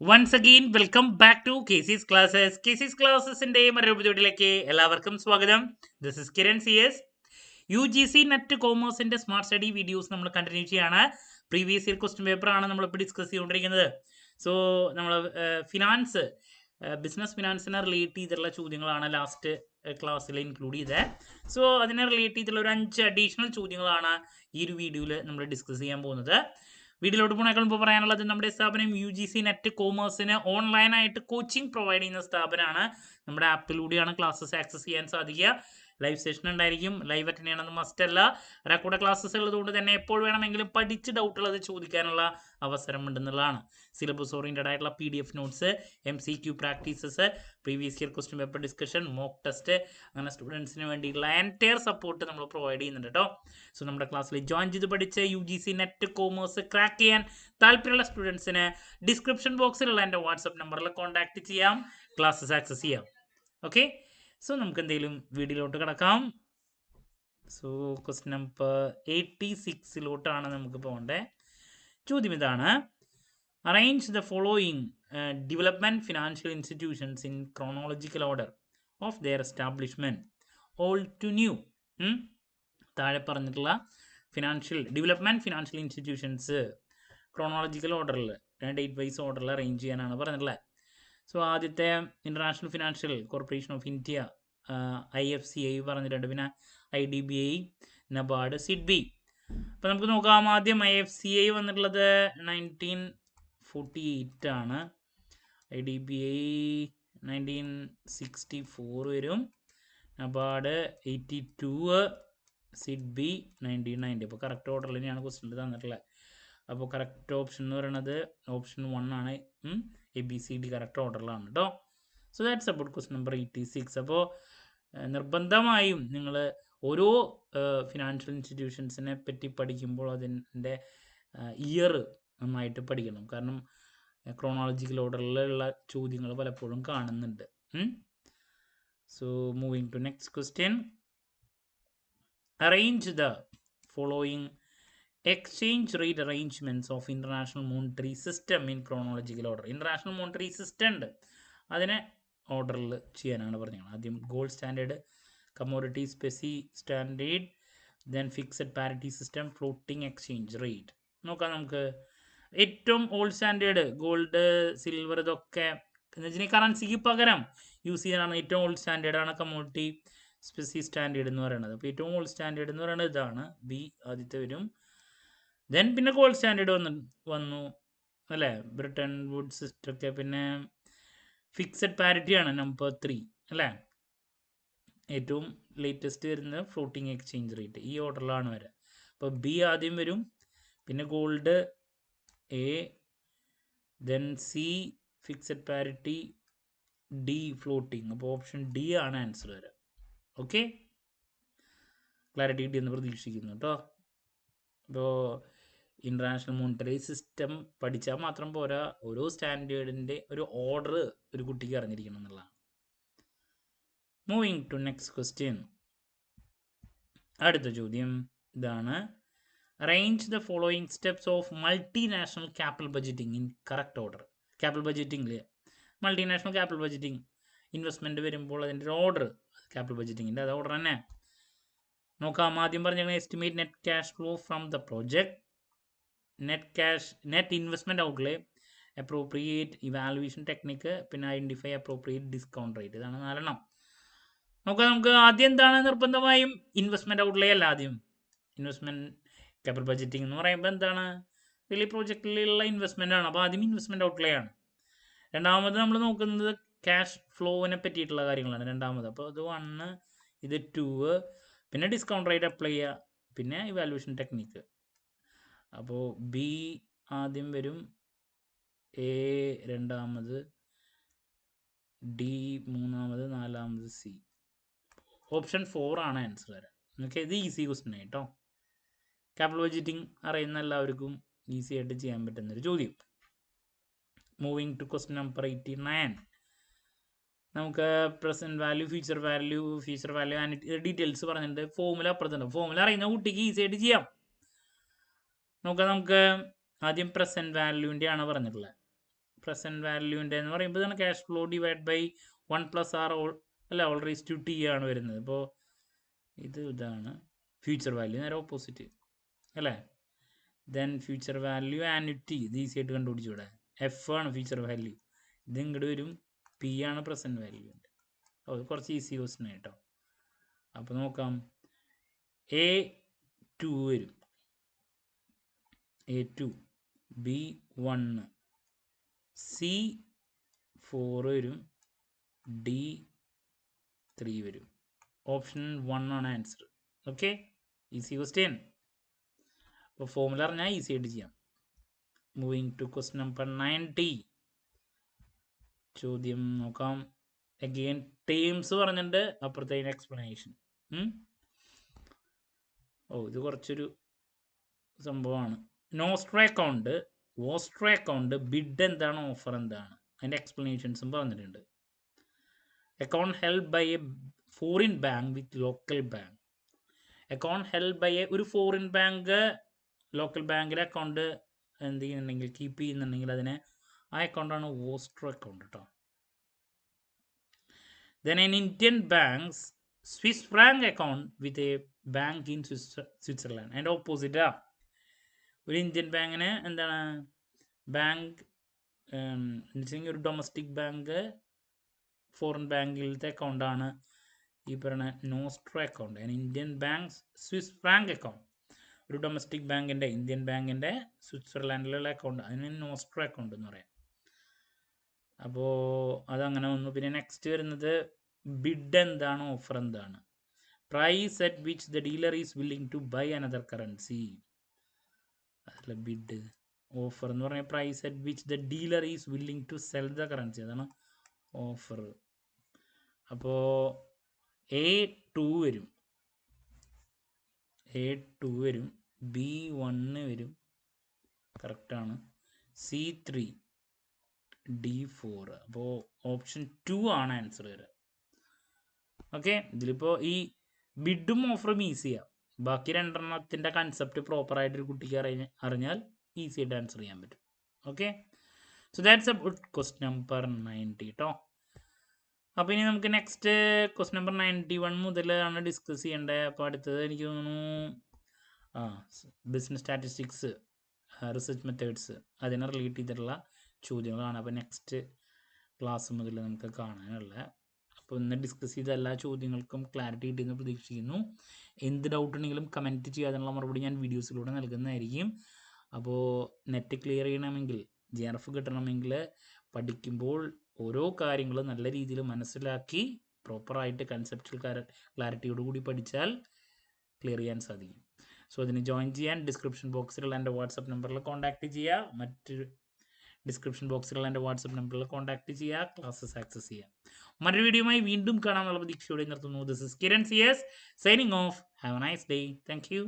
Once again, welcome back to KC's Classes. KC's Classesന്റെ മറ്റൊരു എപ്പിസോഡിലേക്ക് എല്ലാവർക്കും സ്വാഗതം. This is Kiran CS. UGC net കോമേഴ്സിന്റെ സ്മാർട്ട് സ്റ്റഡി വീഡിയോസ് നമ്മൾ കണ്ടിന്യൂ ചെയ്യാണ്. പ്രീവിയസ് ഇയർ ക്വസ്റ്റ്യൻ പേപ്പർ ആണ് നമ്മളിപ്പോൾ ഡിസ്കസ് ചെയ്തുകൊണ്ടിരിക്കുന്നത്. സോ നമ്മൾ ഫിനാൻസ് ബിസിനസ് ഫിനാൻസിനെ റിലേറ്റ് ചെയ്തിട്ടുള്ള ചോദ്യങ്ങളാണ് ലാസ്റ്റ് ക്ലാസ്സിൽ ഇൻക്ലൂഡ് ചെയ്തത്. സോ അതിനെ റിലേറ്റ് ചെയ്തിട്ടുള്ള ഒരു 5 അഡീഷണൽ ചോദ്യങ്ങളാണ് ഈ ഒരു വീഡിയോയിൽ നമ്മൾ ഡിസ്കസ് ചെയ്യാൻ പോകുന്നത്. വീഡിയോയിലോട്ട് പോണേക്കാൾ മുമ്പ് പറയാനുള്ളത് നമ്മുടെ സ്ഥാപനം UGC നെറ്റ് കോമേഴ്സിന് ഓൺലൈനായിട്ട് കോച്ചിങ് പ്രൊവൈഡ് ചെയ്യുന്ന സ്ഥാപനമാണ്. നമ്മുടെ ആപ്പിലൂടെയാണ് ക്ലാസ്സസ് ആക്സസ് ചെയ്യാൻ സാധിക്കുക. ലൈവ് സെഷൻ ഉണ്ടായിരിക്കും. ലൈവ് അറ്റൻഡ് ചെയ്യണമെന്ന് മസ്റ്റ് അല്ല. റെക്കോർഡ് ക്ലാസ്സസ് ഉള്ളതുകൊണ്ട് തന്നെ എപ്പോൾ വേണമെങ്കിലും പഠിച്ച് ഡൗട്ട് ഉള്ളത് ചോദിക്കാനുള്ള അവസരം ഉണ്ടെന്നുള്ളതാണ്. സിലബസ് ഓറിയൻറ്റഡ് ആയിട്ടുള്ള PDF notes, MCQ practices, previous year question paper discussion, mock test, അങ്ങനെ സ്റ്റുഡൻസിന് വേണ്ടിയിട്ടുള്ള എൻറ്റയർ സപ്പോർട്ട് നമ്മൾ പ്രൊവൈഡ് ചെയ്യുന്നുണ്ട് കേട്ടോ. സോ നമ്മുടെ ക്ലാസ്സിൽ ജോയിൻ ചെയ്ത് പഠിച്ച് UGC നെറ്റ് കോമേഴ്സ് ക്രാക്ക് ചെയ്യാൻ താല്പര്യമുള്ള സ്റ്റുഡൻസിന് ഡിസ്ക്രിപ്ഷൻ ബോക്സിലുള്ള എൻ്റെ വാട്സപ്പ് നമ്പറിൽ കോൺടാക്ട് ചെയ്യാം, ക്ലാസ്സസ് ആക്സസ് ചെയ്യാം. ഓക്കെ, സോ നമുക്ക് എന്തെങ്കിലും വീഡിയോയിലോട്ട് കിടക്കാം. സോ ക്വസ്റ്റ്യൻ നമ്പർ 86 നമുക്ക് പോകേണ്ടത്. ചോദ്യം ഇതാണ്: arrange the following development financial institutions in chronological order of their establishment old to new. താഴെ പറഞ്ഞിട്ടുള്ള ഡെവലപ്മെന്റ് ഫിനാൻഷ്യൽ ഇൻസ്റ്റിറ്റ്യൂഷൻസ് ക്രോണോളജിക്കൽ ഓർഡറിൽ, ഡേറ്റ് വൈസ് ഓർഡറിൽ അറേഞ്ച് ചെയ്യാനാണ് പറഞ്ഞിട്ടുള്ളത്. സോ ആദ്യത്തെ International Financial Corporation of India, IFCI പറഞ്ഞിട്ടുണ്ട്. പിന്നെ IDBI, നബാർഡ്, SIDBI. അപ്പം നമുക്ക് നോക്കാം. ആദ്യം IFCI വന്നിട്ടുള്ളത് 1948 ആണ്. IDBI 1964 വരും. NABARD 82, SIDBI 1990. അപ്പോൾ കറക്റ്റ് ഓർഡറിൽ തന്നെയാണ് ക്വസ്റ്റ്യൻ തന്നിട്ടുള്ളത്. അപ്പോൾ കറക്റ്റ് ഓപ്ഷൻ എന്ന് പറയുന്നത് ഓപ്ഷൻ 1 ആണ്. ABCD കറക്റ്റ് ഓർഡറിലാണ് കേട്ടോ. So that's about question number 86. അപ്പോൾ നിർബന്ധമായും നിങ്ങൾ ഓരോ ഫിനാൻഷ്യൽ ഇൻസ്റ്റിറ്റ്യൂഷൻസിനെ പറ്റി പഠിക്കുമ്പോൾ അതിൻ്റെ ഇയർ നന്നായിട്ട് പഠിക്കണം. കാരണം ക്രോണോളജിക്കൽ ഓർഡറിലുള്ള ചോദ്യങ്ങൾ പലപ്പോഴും കാണുന്നുണ്ട്. So moving to next question. Arrange the following exchange rate arrangements of international monetary system in chronological order. International monetary system ഉണ്ട്, അതിനെ ഓർഡറിൽ ചെയ്യാനാണ് പറഞ്ഞത്. ആദ്യം gold standard, commodity specie standard, then fixed parity system, floating exchange rate. നോക്കാം നമുക്ക്. ഏറ്റവും old standard gold, silver, ഇതൊക്കെ എന്ന് വെച്ചാൽ കറൻസിക്ക് പകരം യൂസ് ചെയ്യാനാണ്. ഏറ്റവും ഓൾഡ് സ്റ്റാൻഡേർഡാണ് കമ്മോഡിറ്റി സ്പെസി സ്റ്റാൻഡേർഡ് എന്ന് പറയുന്നത്. അപ്പോൾ ഏറ്റവും ഓൾഡ് സ്റ്റാൻഡേർഡ് എന്ന് പറയുന്നത് ഇതാണ്, B ആദ്യത്തെ വരും. ദെൻ പിന്നെ ഗോൾഡ് സ്റ്റാൻഡേർഡ് വന്നു അല്ലേ, ബ്രിട്ടൻ വുഡ് സിസ്റ്റമൊക്കെ. പിന്നെ ഫിക്സഡ് പാരിറ്റി ആണ് നമ്പർ 3 അല്ലേ. ഏറ്റവും ലേറ്റസ്റ്റ് വരുന്നത് ഫ്ലോട്ടിംഗ് എക്സ്ചേഞ്ച് റേറ്റ്. ഈ ഓർഡറിലാണ് വരിക. അപ്പോൾ B ആദ്യം വരും, പിന്നെ gold A, then C fixed parity, D floating. അപ്പോൾ ഓപ്ഷൻ D ആണ് ആൻസർ വരിക. ഓക്കെ, ക്ലാരിറ്റി കിട്ടിയെന്ന് പ്രതീക്ഷിക്കുന്നു കേട്ടോ. അപ്പോൾ ഇൻ്റർനാഷണൽ മോണിറ്ററി സിസ്റ്റം പഠിച്ചാൽ മാത്രം പോരാ, ഓരോ സ്റ്റാൻഡേർഡിൻ്റെ ഒരു ഓർഡർ ഒരു കുട്ടിക്ക് അറിഞ്ഞിരിക്കണം എന്നുള്ളതാണ്. Moving to next question. അടുത്ത ചോദ്യം ഇതാണ്: arrange the following steps of multinational capital budgeting in correct order. Capital ബഡ്ജറ്റിംഗിൽ മൾട്ടിനാഷണൽ ക്യാപിറ്റൽ ബഡ്ജറ്റിംഗ് ഇൻവെസ്റ്റ്മെൻറ്റ് വരുമ്പോൾ അതിൻ്റെ ഒരു ഓർഡർ, ക്യാപിറ്റൽ ബഡ്ജറ്റിങ്ങിൻ്റെ അത് ഓർഡർ തന്നെ നോക്കാം. ആദ്യം പറഞ്ഞാൽ estimate net cash flow from the project, net investment outlay, appropriate evaluation technique, പിന്നെ ഐഡൻറ്റിഫൈ അപ്രോപ്രിയേറ്റ് ഡിസ്കൗണ്ട് റേറ്റ്. ഇതാണ് 4. നോക്കാം നമുക്ക്. ആദ്യം എന്താണ്? നിർബന്ധമായും ഇൻവെസ്റ്റ്മെൻറ്റ് ഔട്ട്ലേ അല്ല. ആദ്യം ഇൻവെസ്റ്റ്മെൻറ്റ് ക്യാപിറ്റൽ ബഡ്ജറ്റിംഗ് എന്ന് പറയുമ്പോൾ എന്താണ്? വലിയ പ്രോജക്റ്റിലുള്ള ഇൻവെസ്റ്റ്മെൻ്റ് ആണ്. അപ്പോൾ ആദ്യം ഇൻവെസ്റ്റ്മെൻറ്റ് ഔട്ട്ലേ ആണ്. രണ്ടാമത് നമ്മൾ നോക്കുന്നത് ക്യാഷ് ഫ്ലോവിനെ പറ്റിയിട്ടുള്ള കാര്യങ്ങളാണ് രണ്ടാമത്. അപ്പോൾ ഇത് 1, ഇത് 2, പിന്നെ ഡിസ്കൗണ്ട് റേറ്റ് അപ്ലൈ ചെയ്യുക, പിന്നെ ഇവാലുവേഷൻ ടെക്നിക്ക്. അപ്പോൾ B ആദ്യം വരും, A രണ്ടാമത്, D മൂന്നാമത്, 4ാമത് C. ഓപ്ഷൻ 4 ആണ് ആൻസർ വരാം. ഓക്കെ, ഇത് ഈസി ക്വസ്റ്റ്യൻ കേട്ടോ. ക്യാപിറ്റൽ ബഡ്ജറ്റിംഗ് അറിയുന്ന എല്ലാവർക്കും ഈസി ആയിട്ട് ചെയ്യാൻ പറ്റുന്നൊരു ചോദ്യം. Moving to question number 89. നമുക്ക് present value, future value details പറഞ്ഞിട്ടുണ്ട്. ഫോമുല അപ്പുറത്തുണ്ട്. ഫോമുല അറിയുന്ന കുട്ടിക്ക് ഈസി ആയിട്ട് ചെയ്യാം. നോക്കാം നമുക്ക്. ആദ്യം പ്രസൻറ്റ് വാല്യൂൻ്റെ ആണ് പറഞ്ഞിട്ടുള്ളത്. പ്രസൻറ്റ് വാല്യൂൻ്റെ എന്ന് പറയുമ്പോൾ ഇതാണ് cash flow divide by 1+R അല്ല ഓൾ റേസ് ടു ടി ആണ് വരുന്നത്. അപ്പോൾ ഇതാണ് ഫ്യൂച്ചർ വാല്യൂ, നേരെ ഓപ്പോസിറ്റ് അല്ലേ. ദെൻ ഫ്യൂച്ചർ വാല്യൂ ആനുറ്റി, ഇത് ഈസി ആയിട്ട് കണ്ടുപിടിച്ചു. ഇവിടെ എഫ് ആണ് ഫ്യൂച്ചർ വാല്യൂ, ഇത് ഇങ്ങോട്ട് വരും, പി ആണ് പ്രസൻറ്റ് വാല്യൂ. അത് കുറച്ച് ഈസി ക്വസ്റ്റ്യൻ കേട്ടോ. അപ്പോൾ നോക്കാം, A2 വരും, A2, B1, C4 വരും, D3 വരും. ഓപ്ഷൻ 1 ആണ് ആൻസർ. Okay, easy question. അപ്പോൾ ഫോമുല അറിഞ്ഞാൽ ഈസി ആയിട്ട് ചെയ്യാം. Moving to question number 90. ചോദ്യം നോക്കാം. അഗെയിൻ ടേംസ് പറഞ്ഞിട്ടുണ്ട്, അപ്പുറത്തേക്ക് എക്സ്പ്ലനേഷൻ. ഇത് കുറച്ചൊരു സംഭവമാണ്. Nostro account, vostro account, bid എന്താണ്, ഓഫർ എന്താണ്, അതിൻ്റെ എക്സ്പ്ലനേഷൻസും പറഞ്ഞിട്ടുണ്ട്. Account held by a foreign bank with local bank. Account held by ഒരു ഫോറിൻ ബാങ്ക് ലോക്കൽ ബാങ്കിലെ അക്കൗണ്ട് എന്ത് ചെയ്യുന്നുണ്ടെങ്കിൽ, കീപ്പ് ചെയ്യുന്നുണ്ടെങ്കിൽ അതിനെ ആ അക്കൗണ്ടാണ് വോസ്ട്രോ അക്കൗണ്ട് കേട്ടോ. Then an Indian bank's Swiss franc account with a bank in Switzerland and opposite. ഒരു ഇന്ത്യൻ ബാങ്കിന് എന്താണ് ബാങ്ക് ഒരു ഡൊമസ്റ്റിക് ബാങ്ക് ഫോറിൻ ബാങ്കിലത്തെ അക്കൗണ്ടാണ് ഈ പറയുന്ന nostro account. Indian bank Swiss franc account, ഒരു ഡൊമസ്റ്റിക് ബാങ്കിൻ്റെ ഇന്ത്യൻ ബാങ്കിൻ്റെ സ്വിറ്റ്സർലാൻഡിലുള്ള അക്കൗണ്ട്, അതിന് നോസ്ട്രോ അക്കൗണ്ട് എന്ന് പറയാം. അപ്പോൾ അതങ്ങനെ വന്നു. പിന്നെ നെക്സ്റ്റ് വരുന്നത് ബിഡ് എന്താണ്, ഓഫർ എന്താണ്. Price at which the dealer is willing to buy another currency. അതല്ല ബിഡ്. ഓഫർ എന്ന് പറഞ്ഞാൽ price at which the dealer is willing to sell the currency, അതാണ് ഓഫർ. അപ്പോൾ A2 വരും, A2 വരും, B1 വരും, കറക്റ്റാണ്, C3, D4. അപ്പോൾ ഓപ്ഷൻ 2 ആണ് ആൻസർ വരിക. ഓക്കെ, ഇതിലിപ്പോൾ ഈ ബിഡും ഓഫറും ഈസിയാണ്. ബാക്കി രണ്ടെണ്ണത്തിൻ്റെ കൺസെപ്റ്റ് പ്രോപ്പറായിട്ട് ഒരു കുട്ടിക്ക് അറിഞ്ഞാൽ ഈസി ആയിട്ട് ആൻസർ ചെയ്യാൻ പറ്റും. Okay, so that's about question number 90 കേട്ടോ. അപ്പോൾ ഇനി നമുക്ക് നെക്സ്റ്റ് ക്വസ്റ്റ്യൻ നമ്പർ 91 മുതലാണ് ഡിസ്കസ് ചെയ്യേണ്ടത്. അപ്പോൾ അടുത്തത് എനിക്ക് തോന്നുന്നു ബിസിനസ് സ്റ്റാറ്റിസ്റ്റിക്സ്, റിസർച്ച് മെത്തേഡ്സ്, അതിനെ റിലേറ്റ് ചെയ്തിട്ടുള്ള ചോദ്യങ്ങളാണ്. അപ്പോൾ നെക്സ്റ്റ് ക്ലാസ് മുതൽ നമുക്ക് കാണാനുള്ള. അപ്പോൾ ഇന്ന് ഡിസ്കസ് ചെയ്ത എല്ലാ ചോദ്യങ്ങൾക്കും ക്ലാരിറ്റി കിട്ടിയെന്ന് പ്രതീക്ഷിക്കുന്നു. എന്ത് ഡൗട്ട് ഉണ്ടെങ്കിലും കമൻറ്റ് ചെയ്യാനുള്ള മറുപടി ഞാൻ വീഡിയോസിലൂടെ നൽകുന്നതായിരിക്കും. അപ്പോൾ നെറ്റ് ക്ലിയർ ചെയ്യണമെങ്കിൽ, JRF കിട്ടണമെങ്കിൽ പഠിക്കുമ്പോൾ ഓരോ കാര്യങ്ങളും നല്ല രീതിയിൽ മനസ്സിലാക്കി പ്രോപ്പറായിട്ട് കൺസെപ്ച്വൽ ക്ലാരിറ്റിയോടുകൂടി പഠിച്ചാൽ ക്ലിയർ ചെയ്യാൻ സാധിക്കും. സോ അതിന് ജോയിൻ ചെയ്യാൻ ഡിസ്ക്രിപ്ഷൻ ബോക്സിലുള്ള എൻ്റെ വാട്സപ്പ് നമ്പറിൽ കോൺടാക്റ്റ് ചെയ്യുക. മറ്റൊരു ഡിസ്ക്രിപ്ഷൻ ബോക്സിലുള്ള എൻ്റെ വാട്സപ്പ് നമ്പറിൽ കോൺടാക്റ്റ് ചെയ്യുക, ക്ലാസ്സസ് ആക്സസ് ചെയ്യുക. മറ്റൊരു വീഡിയോയുമായി വീണ്ടും കാണാനുള്ള പ്രതീക്ഷയോടെ നിർത്തുന്നു. This is Kiran CS signing off. Have a nice day. Thank U.